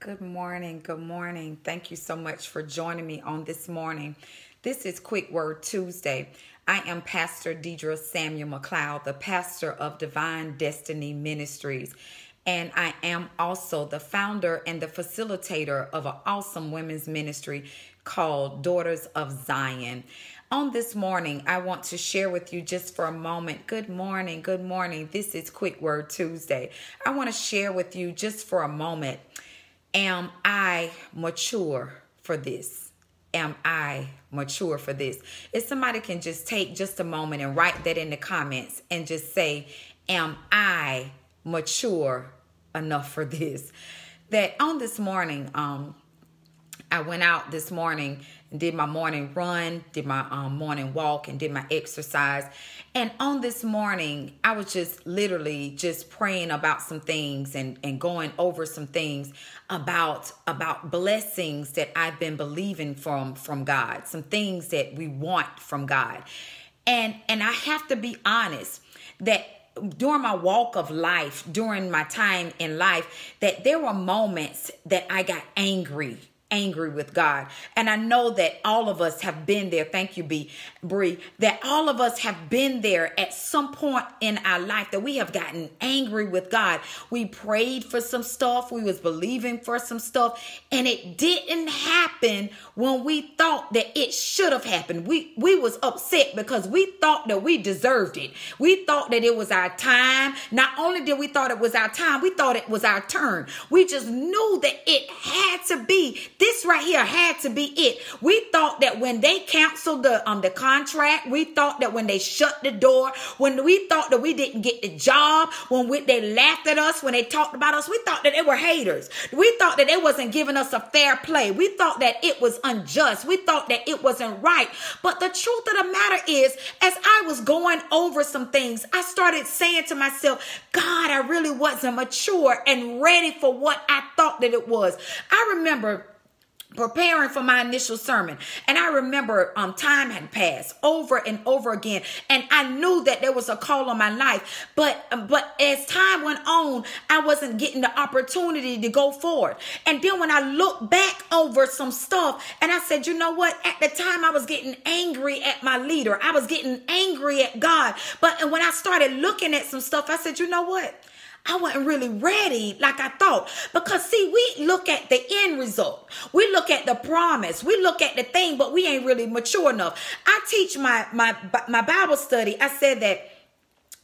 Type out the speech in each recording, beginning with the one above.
Good morning. Good morning. Thank you so much for joining me on this morning. This is Quick Word Tuesday. I am Pastor Deidre Samuel McLeod, the pastor of Divine Destiny Ministries. And I am also the founder and the facilitator of an awesome women's ministry called Daughters of Zion. On this morning, I want to share with you just for a moment. Good morning. Good morning. This is Quick Word Tuesday. I want to share with you just for a moment. Am I mature for this? Am I mature for this? If somebody can just take just a moment and write that in the comments and just say, am I mature enough for this? That on this morning, I went out this morning and did my morning run, did my morning walk, and did my exercise. And on this morning, I was just literally just praying about some things and going over some things about blessings that I've been believing from God, some things that we want from God. And I have to be honest that during my walk of life, during my time in life, that there were moments that I got angry with God. And I know that all of us have been there. Thank you, Bree. That all of us have been there at some point in our life that we have gotten angry with God. We prayed for some stuff. We was believing for some stuff. And it didn't happen when we thought that it should have happened. We was upset because we thought that we deserved it. We thought that it was our time. Not only did we thought it was our time, we thought it was our turn. We just knew that it had to be. This right here had to be it. We thought that when they canceled the contract, we thought that when they shut the door, when we thought that we didn't get the job, they laughed at us, when they talked about us, we thought that they were haters. We thought that they wasn't giving us a fair play. We thought that it was unjust. We thought that it wasn't right. But the truth of the matter is, as I was going over some things, I started saying to myself, God, I really wasn't mature and ready for what I thought that it was. I remember preparing for my initial sermon, and I remember time had passed over and over again, and I knew that there was a call on my life, but as time went on, I wasn't getting the opportunity to go forward. And then when I looked back over some stuff, and I said, you know what, at the time I was getting angry at my leader, I was getting angry at God, but when I started looking at some stuff, I said, you know what, I wasn't really ready like I thought. Because see, we look at the end result. We look at the promise. We look at the thing, but we ain't really mature enough. I teach my Bible study. I said that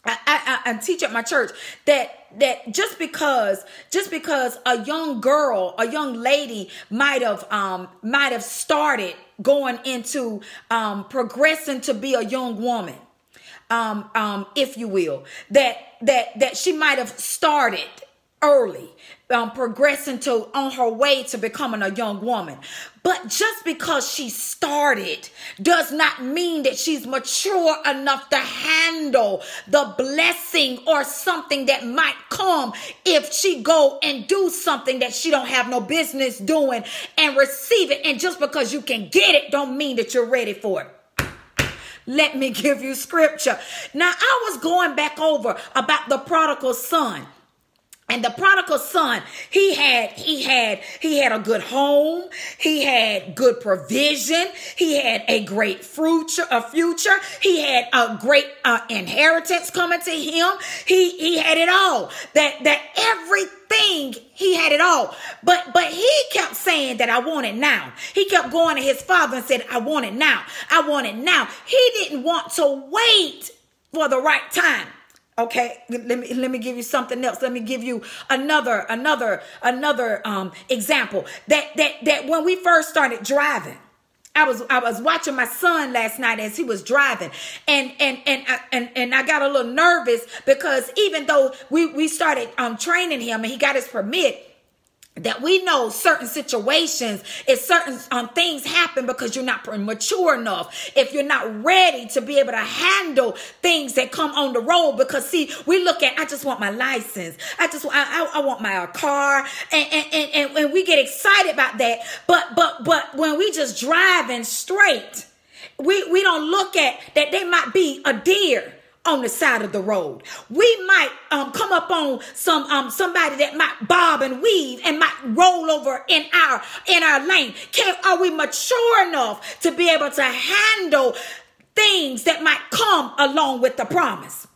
I teach at my church that just because a young girl, a young lady might have started going into progressing to be a young woman, if you will, that she might have started early, progressing on her way to becoming a young woman. But just because she started does not mean that she's mature enough to handle the blessing or something that might come if she go and do something that she don't have no business doing and receive it. And just because you can get it don't mean that you're ready for it. Let me give you scripture. Now, I was going back over about the prodigal son. And the prodigal son, he had a good home. He had good provision. He had a great future. He had a great inheritance coming to him. He had it all. That everything, he had it all. But he kept saying that I want it now. He kept going to his father and said, I want it now. I want it now. He didn't want to wait for the right time. Okay, let me give you something else. Let me give you another example. That when we first started driving, I was watching my son last night as he was driving, and I got a little nervous because even though we started training him and he got his permit, that we know certain situations, if certain things happen because you're not mature enough, if you're not ready to be able to handle things that come on the road. Because see, we look at, I just want my license, I want my car, and we get excited about that. But when we just driving straight, we don't look at that there might be a deer on the side of the road. We might come up on somebody that might bob and weave and might roll over in our lane. Are we mature enough to be able to handle things that might come along with the promise?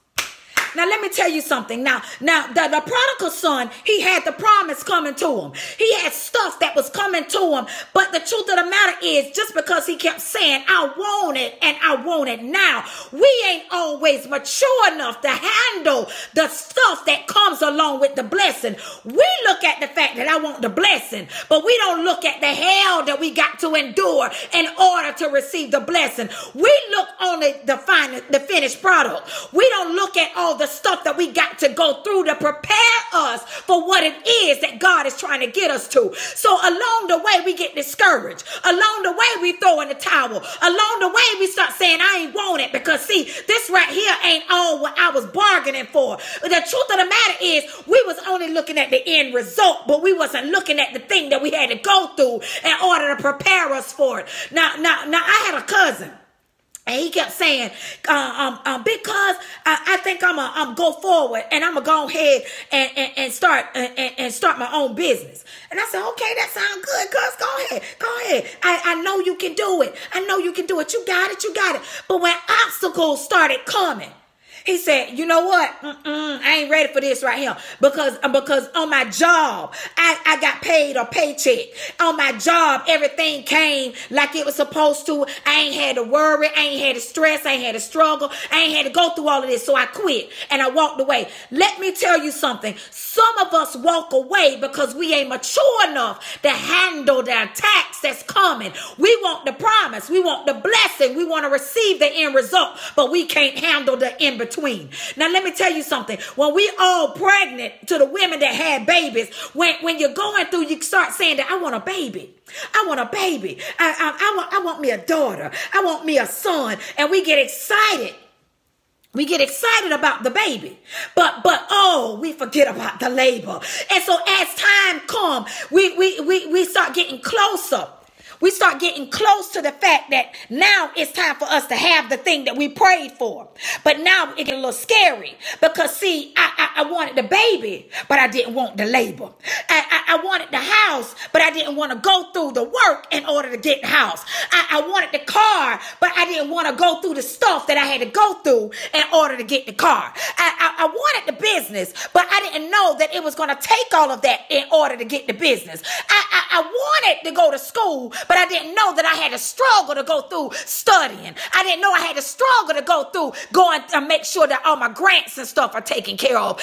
Now, let me tell you something. Now, the prodigal son, he had the promise coming to him. He had stuff that was coming to him. But the truth of the matter is, just because he kept saying, I want it and I want it now, we ain't always mature enough to handle the stuff that comes along with the blessing. We look at the fact that I want the blessing, but we don't look at the hell that we got to endure in order to receive the blessing. We look on the finished product. We don't look at all the stuff that we got to go through to prepare us for what it is that God is trying to get us to. So along the way, we get discouraged. Along the way, we throw in the towel. Along the way, we start saying, I ain't want it, because see, this right here ain't all what I was bargaining for. But the truth of the matter is, we was only looking at the end result, but we wasn't looking at the thing that we had to go through in order to prepare us for it. Now, I had a cousin. And he kept saying, because I think I'm go forward and I'm gonna go ahead and start my own business. And I said, okay, that sounds good, cuz go ahead. I know you can do it. I know you can do it. You got it. But when obstacles started coming, he said, you know what? I ain't ready for this right here. Because on my job, I got paid a paycheck. On my job, everything came like it was supposed to. I ain't had to worry. I ain't had to stress. I ain't had to struggle. I ain't had to go through all of this. So I quit and I walked away. Let me tell you something. Some of us walk away because we ain't mature enough to handle the attacks that's coming. We want the promise. We want the blessing. We want to receive the end result, but we can't handle the in-between. Now, let me tell you something. When we all pregnant, to the women that had babies, when you're going through, you start saying that I want a baby. I want a baby. I want me a daughter. I want me a son. And we get excited. We get excited about the baby, but we forget about the labor. And so as time comes, we start getting closer. We start getting close to the fact that now it's time for us to have the thing that we prayed for. But now it get a little scary because, see, I wanted the baby, but I didn't want the labor. I wanted the house, but I didn't want to go through the work in order to get the house. I wanted the car, but I didn't want to go through the stuff that I had to go through in order to get the car. I wanted the business, but I didn't know that it was going to take all of that in order to get the business. I wanted to go to school, but I didn't know that I had to struggle to go through studying. I didn't know I had to struggle to go through going to make sure that all my grants and stuff are taken care of.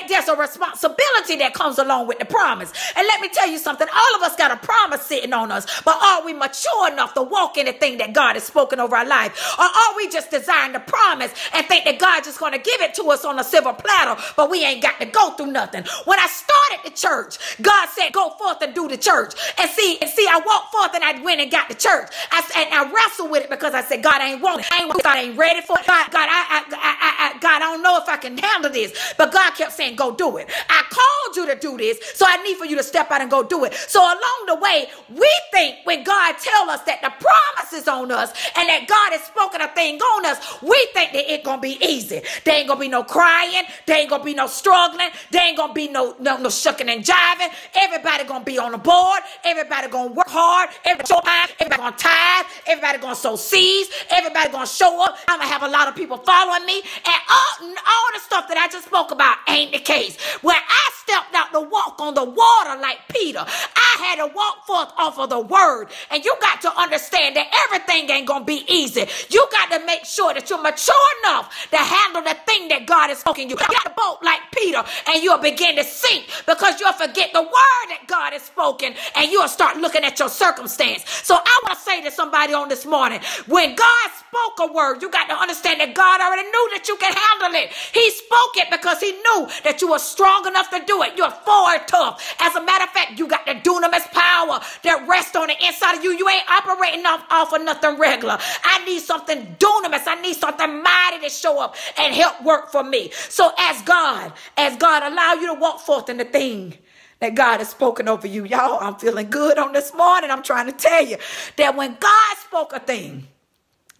There's a responsibility that comes along with the promise. And let me tell you something. All of us got a promise sitting on us, but are we mature enough to walk in the thing that God has spoken over our life? Or are we just desiring the promise and think that God's just going to give it to us on a silver platter, but we ain't got to go through nothing? When I started the church, God said, go forth and do the church. And see, I walked forth and I went and got the church. I wrestled with it because I said, God, I ain't want it. God ain't ready for it. God, I don't know if I can handle this. But God kept saying, go do it. I called you to do this, so I need for you to step out and go do it. So along the way, we think when God tells us that the promise is on us and that God has spoken a thing on us, we think that it's going to be easy. There ain't going to be no crying. There ain't going to be no struggling. There ain't going to be no shucking and jiving. Everybody going to be on the board. Everybody going to work hard. Everybody going to tithe. Everybody going to sow seeds. Everybody going to show up. I'm going to have a lot of people following me. And all the stuff that I just spoke about ain't the case. When I stepped out to walk on the water like Peter, I had to walk forth off of the word. And you got to understand that everything ain't going to be easy. You got to make sure that you're mature enough to handle the thing that God has spoken you. You got the boat like Peter and you'll begin to sink because you'll forget the word that God has spoken and you'll start looking at your circumstance. So I want to say to somebody on this morning, when God spoke a word, you got to understand that God already knew that you can handle it. He spoke it because he knew that you were strong enough to do it. You're forward tough. As a matter of fact, you got the dunamis power that rests on the inside of you. You ain't operating off of nothing regular. I need something dunamis. I need something mighty to show up and help work for me. So as God allow you to walk forth in the thing that God has spoken over you. Y'all, I'm feeling good on this morning. I'm trying to tell you that when God spoke a thing,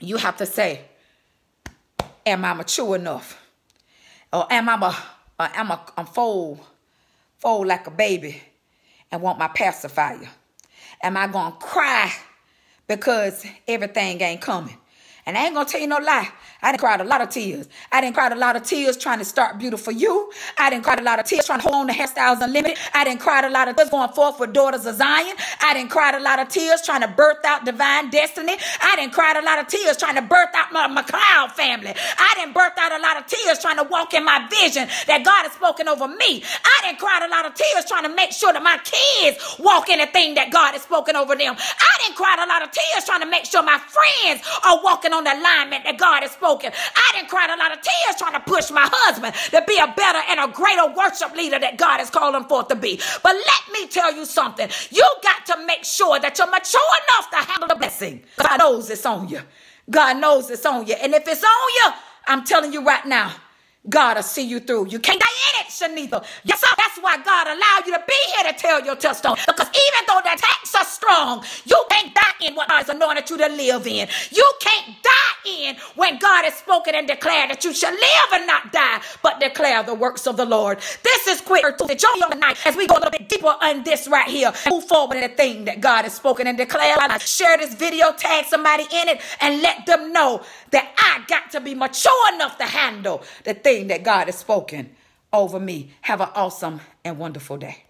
you have to say, Am I mature enough? Or am I fold like a baby and want my pacifier? Am I going to cry because everything ain't coming? And I ain't going to tell you no lie. I done cried a lot of tears. I done cried a lot of tears trying to start beautiful you. I done cried a lot of tears trying to hold on to Hairstyles Unlimited. I done cried a lot of tears going forth for Daughters of Zion. I done cried a lot of tears trying to birth out Divine Destiny. I done cried a lot of tears trying to birth out my McLeod family. I done birthed out a lot of tears trying to walk in my vision that God has spoken over me. I done cried a lot of tears trying to make sure that my kids walk in the thing that God has spoken over them. I done cried a lot of tears trying to make sure my friends are walking on the alignment that God has spoken. I done cried a lot of tears trying to push my husband to be a better and a greater worship leader that God has called him forth to be. But let me tell you something. You got to make sure that you're mature enough to handle the blessing. God knows it's on you. God knows it's on you. And if it's on you, I'm telling you right now, God will see you through. You can't die in it, Shanitha. Yes, sir. That's why God allowed you to be here to tell your testimony. Because even though the attacks are strong, you can't die in what God has anointed you to live in. You can't die in when God has spoken and declared that you shall live and not die, but declare the works of the Lord. This is quick to join you tonight as we go a little bit deeper on this right here and move forward in the thing that God has spoken and declared. Share this video, tag somebody in it, and let them know that I got to be mature enough to handle the thing that God has spoken over me. Have an awesome and wonderful day.